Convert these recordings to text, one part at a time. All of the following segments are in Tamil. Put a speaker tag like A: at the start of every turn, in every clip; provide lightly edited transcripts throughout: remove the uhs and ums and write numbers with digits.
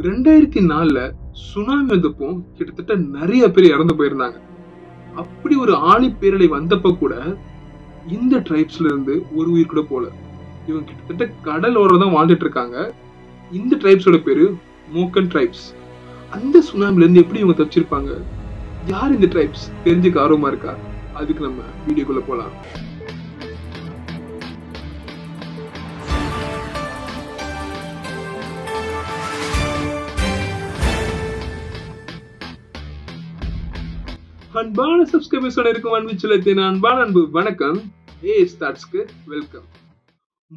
A: 2004ல சுனாமி வந்தப்போ கிட்டத்தட்ட நிறைய பேர் இறந்து போயிருந்தாங்க. அப்படி ஒரு ஆழி பேரலை வந்தப்ப கூட இந்த ட்ரைப்ஸ்ல இருந்து ஒரு உயிர் கூட போல. இவங்க கிட்டத்தட்ட கடல் ஓரம் தான் வாழ்ந்துட்டு இருக்காங்க. இந்த ட்ரைப்ஸோட பேரு மோக்கன் ட்ரைப்ஸ். அந்த சுனாமில இருந்து எப்படி இவங்க தப்பிச்சிருப்பாங்க? யார் இந்த ட்ரைப்ஸ்? தெரிஞ்சுக்க ஆர்வமா இருக்கா? அதுக்கு நம்ம வீடியோக்குள்ள போலாம். அன்பான சப்ஸ்கிரைபர்ஸோட இருக்கும் அன்பு அன்பான அன்பு வணக்கம். ஸ்டார்ட்ஸ்க்கு வெல்கம்.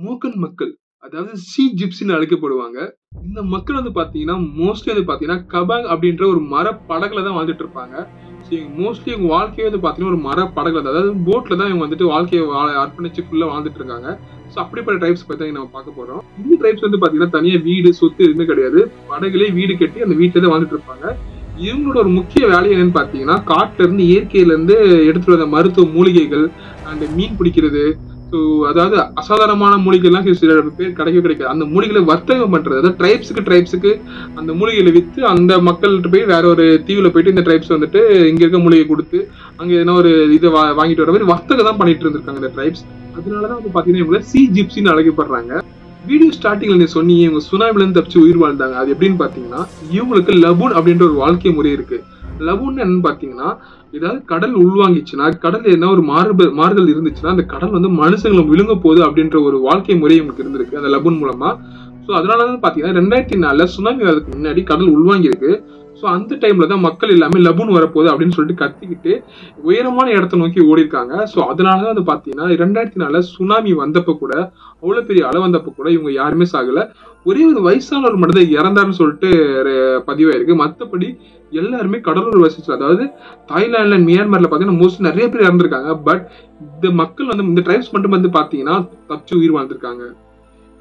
A: மோக்கன் மக்கள், அதாவது சி ஜிப்சின்னு அழைக்கப்படுவாங்க. இந்த மக்கள் வந்து பாத்தீங்கன்னா மோஸ்ட்லி வந்து பாத்தீங்கன்னா கபாங் அப்படின்ற ஒரு மர படகுல தான் வாழ்ந்துட்டு இருப்பாங்க. மோஸ்ட்லி இவங்க வாழ்க்கையை வந்து பாத்தீங்கன்னா ஒரு மர படகுல தான், அதாவது போட்ல தான் இவங்க வந்துட்டு வாழ்க்கையை அர்ப்பணிச்சு ஃபுல்லா வாழ்ந்துட்டு இருக்காங்க. ஸோ அப்படிப்பட்ட ட்ரைப்ஸ் பத்தி நம்ம பார்க்க போறோம். இந்த ட்ரைப்ஸ் வந்து பாத்தீங்கன்னா தனியா வீடு சொத்து எதுவுமே கிடையாது. படகுலே வீடு கட்டி அந்த வீட்டுல தான் வாழ்ந்துட்டு இருப்பாங்க. இவங்களோட ஒரு முக்கிய வேலை என்னன்னு பாத்தீங்கன்னா காட்டுல இருந்து இயற்கையில இருந்து எடுத்துட்டு வந்த மருத்துவ மூலிகைகள் அந்த மீன் பிடிக்கிறது. ஸோ அதாவது அசாதாரணமான மூலிகைலாம் சில பேர் கிடைக்காது. அந்த மூலிகைகளை வர்த்தகம் பண்றது, அதாவது ட்ரைப்ஸுக்கு அந்த மூலிகைகளை வித்து அந்த மக்கள்கிட்ட போய் வேற ஒரு தீவுல போயிட்டு இந்த ட்ரைப்ஸ் வந்துட்டு இங்க இருக்க மூலிகை கொடுத்து அங்க எதனா ஒரு இதை வாங்கிட்டு வர மாதிரி வர்த்தகம் தான் பண்ணிட்டு இருந்திருக்காங்க இந்த ட்ரைப்ஸ். அதனாலதான் வந்து பாத்தீங்கன்னா இவங்க சி ஜிப்சின்னு அழைக்கப்படுறாங்க. வீடியோ ஸ்டார்டிங்ல நீ சொன்னீங்க இவங்க சுனாமில இருந்து தப்பிச்சு உயிர் வாழ்ந்தாங்க. அது எப்படின்னு பாத்தீங்கன்னா இவங்களுக்கு லபூன் அப்படின்ற ஒரு வாழ்க்கை முறை இருக்கு. லபூன் என்னன்னு பாத்தீங்கன்னா, ஏதாவது கடல் உள்வாங்கிச்சுன்னா, கடல் என்ன ஒரு மாறுதல் இருந்துச்சுன்னா அந்த கடல் வந்து மனுஷங்களை விழுங்க போகுது அப்படின்ற ஒரு வாழ்க்கை முறை இவங்களுக்கு இருந்திருக்கு அந்த லபூன் மூலமா. ஸோ அதனாலதான் பாத்தீங்கன்னா 2004 சுனாமி வரதுக்கு முன்னாடி கடல் உள்வாங்கி இருக்கு. ஸோ அந்த டைம்ல தான் மக்கள் எல்லாமே லபூன் வரப்போகுது அப்படின்னு சொல்லிட்டு கத்திக்கிட்டு உயரமான இடத்த நோக்கி ஓடி இருக்காங்க. ஸோ அதனாலதான் வந்து பாத்தீங்கன்னா 2004 சுனாமி வந்தப்ப கூட, அவ்வளவு பெரிய அளவு வந்தப்ப கூட இவங்க யாருமே சாகல. ஒரே ஒரு வயசானவர் மட்டும் தான் இறந்தாருன்னு சொல்லிட்டு பதிவாயிருக்கு. மற்றபடி எல்லாருமே கடலூர் வசிச்சு, அதாவது தாய்லாந்துல மியான்மர்ல பாத்தீங்கன்னா மோஸ்ட்லி நிறைய பேர் இறந்திருக்காங்க. பட் இந்த மக்கள் வந்து இந்த ட்ரைப்ஸ் மட்டும் வந்து பாத்தீங்கன்னா தப்பிச்சு உயிர் வாழ்ந்திருக்காங்க.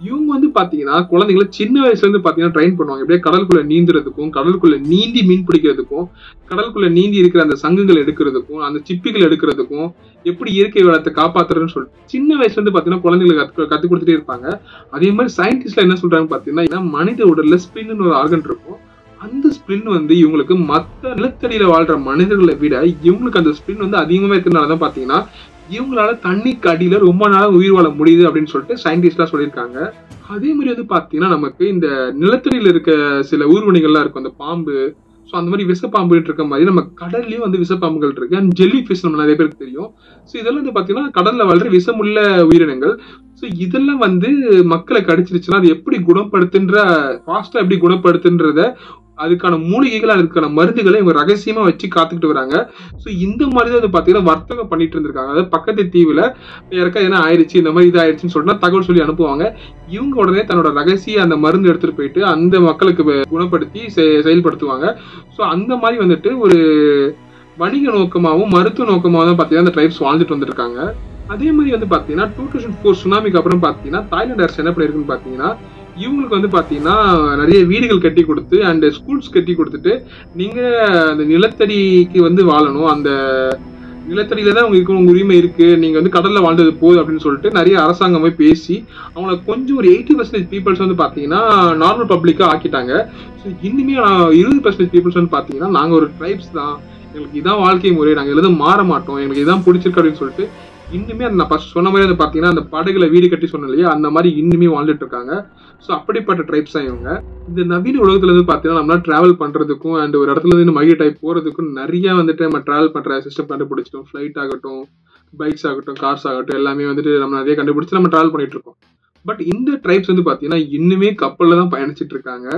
A: இவங்க வந்து பாத்தீங்கன்னா குழந்தைங்களை சின்ன வயசுல இருந்து பாத்தீங்கன்னா ட்ரெயின் பண்ணுவாங்க. எப்படியே கடலுக்குள்ள நீந்துறதுக்கும், கடலுக்குள்ள நீந்தி மீன் பிடிக்கிறதுக்கும், கடலுக்குள்ள நீந்தி இருக்கிற அந்த சங்குகள் எடுக்கிறதுக்கும், அந்த சிப்பிகள் எடுக்கிறதுக்கும், எப்படி இயற்கை வளத்தை காப்பாத்துறதுன்னு சொல்லிட்டு சின்ன வயசுல இருந்து பாத்தீங்கன்னா குழந்தைங்களுக்கு கத்து கொடுத்துட்டே இருப்பாங்க. அதே மாதிரி சயின்டிஸ்ட்ல என்ன சொல்றாங்க பாத்தீங்கன்னா, மனித உடல்ல ஸ்பின்னு ஒரு ஆர்கன் இருக்கும். அந்த ஸ்பின் வந்து இவங்களுக்கு மற்ற நிலத்தடியில வாழ்ற மனிதர்களை விட இவங்களுக்கு அந்த ஸ்பின் வந்து அதிகமா இருக்கிறதுனாலதான் பாத்தீங்கன்னா இவங்களால தண்ணிக்கு அடியில ரொம்ப நாள் உயிர் வாழ முடியுது அப்படின்னு சொல்லிட்டு சயின்டிஸ்ட்லாம் சொல்லியிருக்காங்க. அதே மாதிரி வந்து பாத்தீங்கன்னா நமக்கு இந்த நிலத்தடியில இருக்க சில ஊர்வனிகள்லாம் இருக்கும், அந்த பாம்பு. ஸோ அந்த மாதிரி விஷப்பாம்பு இருக்க மாதிரி நம்ம கடல்லயும் வந்து விஷப்பாம்புகள் இருக்கு. அண்ட் ஜெல்லி ஃபிஷ் நம்ம நிறைய பேருக்கு தெரியும். ஸோ இதெல்லாம் வந்து பாத்தீங்கன்னா கடல்ல வாழ்ற விஷமுள்ள உயிரினங்கள். ஸோ இதெல்லாம் வந்து மக்களை கடிச்சிருச்சுன்னா அது எப்படி குணப்படுத்துன்ற, ஃபாஸ்டா எப்படி குணப்படுத்துன்றத, அதுக்கான மூலிகைகள், அதுக்கான மருந்துகளை இவங்க ரகசியமா வச்சு காத்துக்கிட்டு வராங்க. ஸோ இந்த மாதிரி தான் பாத்தீங்கன்னா வர்த்தகம் பண்ணிட்டு இருந்திருக்காங்க. அதாவது பக்கத்து தீவுல யாருக்கா என்ன ஆயிடுச்சு, இந்த மாதிரி இது ஆயிடுச்சுன்னு சொல்லிட்டு தகவல் சொல்லி அனுப்புவாங்க. இவங்க உடனே தன்னோட ரகசிய அந்த மருந்து எடுத்துட்டு போயிட்டு அந்த மக்களுக்கு குணப்படுத்தி செயல்படுத்துவாங்க. ஸோ அந்த மாதிரி வந்துட்டு ஒரு வணிக நோக்கமாகவும் மருத்துவ நோக்கமாகவும் தான் பாத்தீங்கன்னா அந்த ட்ரைப்ஸ் வாழ்ந்துட்டு வந்திருக்காங்க. அதே மாதிரி வந்து பாத்தீங்கன்னா 2004 சுனாமிக்கு அப்புறம் பாத்தீங்கன்னா தாய்லாந்து அரசு என்ன பண்ணிருக்குன்னு பாத்தீங்கன்னா இவங்களுக்கு வந்து பாத்தீங்கன்னா நிறைய வீடுகள் கட்டி கொடுத்து அண்ட் ஸ்கூல்ஸ் கட்டி கொடுத்துட்டு, நீங்க அந்த நிலத்தடிக்கு வந்து வாழணும், அந்த நிலத்தடியில தான் உங்களுக்கு உங்க உரிமை இருக்கு, நீங்க வந்து கடல்ல வாழ்ந்தது போதும் அப்படின்னு சொல்லிட்டு நிறைய அரசாங்கமே பேசி அவங்களை கொஞ்சம் ஒரு 80% பீப்புள்ஸ் வந்து பாத்தீங்கன்னா நார்மல் பப்ளிக்கா ஆக்கிட்டாங்க. ஸோ இன்னுமே 20% பீப்புள்ஸ் வந்து பாத்தீங்கன்னா நாங்க ஒரு ட்ரைப்ஸ் தான், எங்களுக்கு இதான் வாழ்க்கை முறை, நாங்க எதுவும் மாற மாட்டோம், எங்களுக்கு இதான் பிடிச்சிருக்கு அப்படின்னு சொல்லிட்டு இன்னுமே நான் ஃபர்ஸ்ட் சொன்ன மாதிரி வந்து பாத்தீங்கன்னா அந்த படகுல வீடு கட்டி சொன்னேன் இல்லையா, அந்த மாதிரி இன்னுமே வாழ்ந்துட்டு இருக்காங்க. ஸோ அப்படிப்பட்ட ட்ரைப்ஸ் தான் இவங்க. இந்த நவீன உலகத்துல இருந்து பாத்தீங்கன்னா நம்மளால டிராவல் பண்றதுக்கும் அண்ட் ஒரு இடத்துல இருந்து மகிழ டைப் போறதுக்கும் நிறைய வந்துட்டு நம்ம டிராவல் பண்ற சிஸ்டம் கண்டுபிடிச்சிட்டோம். ஃபிளைட் ஆகட்டும், பைக்ஸ் ஆகட்டும், கார்ஸ் ஆகட்டும், எல்லாமே வந்துட்டு நம்ம நிறைய கண்டுபிடிச்சு நம்ம டிராவல் பண்ணிட்டு இருக்கோம். பட் இந்த ட்ரைப்ஸ் வந்து பாத்தீங்கன்னா இன்னுமே கப்பல்ல தான் பயணிச்சிட்டு இருக்காங்க.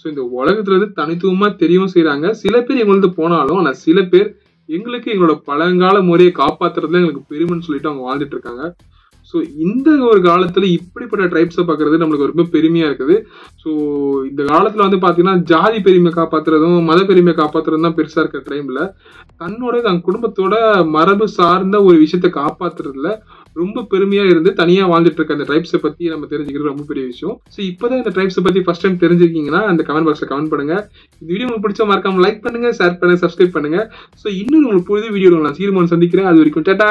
A: ஸோ இந்த உலகத்துல இருந்து தனித்துவமா தெரியவும் செய்யறாங்க. சில பேர் இவங்களுக்கு போனாலும், ஆனா சில பேர் எங்களுக்கு எங்களோட பழங்கால முறையை காப்பாத்துறதுல எங்களுக்கு பெருமைன்னு சொல்லிட்டு அவங்க வாழ்ந்துட்டு இருக்காங்க. ஸோ இந்த ஒரு காலத்துல இப்படிப்பட்ட ட்ரைப்ஸை பாக்குறது நம்மளுக்கு ரொம்ப பெருமையா இருக்குது. ஸோ இந்த காலத்துல வந்து பாத்தீங்கன்னா ஜாதி பெருமையை காப்பாத்துறதும் மத பெருமையை காப்பாத்துறதும் தான் பெருசா இருக்கிற டைம்ல தன் குடும்பத்தோட மரபு சார்ந்த ஒரு விஷயத்த காப்பாத்துறதுல ரொம்ப பெருமையா இருந்து தனியா வாழ்ந்துட்டு இருக்க அந்த ட்ரைப்ஸை பத்தி நம்ம தெரிஞ்சுக்கிறது ரொம்ப பெரிய விஷயம். ஸோ இப்பதான் இந்த ட்ரைப்ஸை பத்தி ஃபர்ஸ்ட் டைம் தெரிஞ்சிருக்கீங்கன்னா அந்த கமெண்ட் பாக்ஸ்ல கமெண்ட் பண்ணுங்க. இந்த வீடியோ உங்களுக்கு பிடிச்ச மறக்காம லைக் பண்ணுங்க, ஷேர் பண்ணுங்க, சப்ஸ்கிரைப் பண்ணுங்க. ஸோ இன்னொரு உங்களுக்கு புது வீடியோ நான் சீக்கிரமா சந்திக்கிறேன். அது வரைக்கும் டாடா.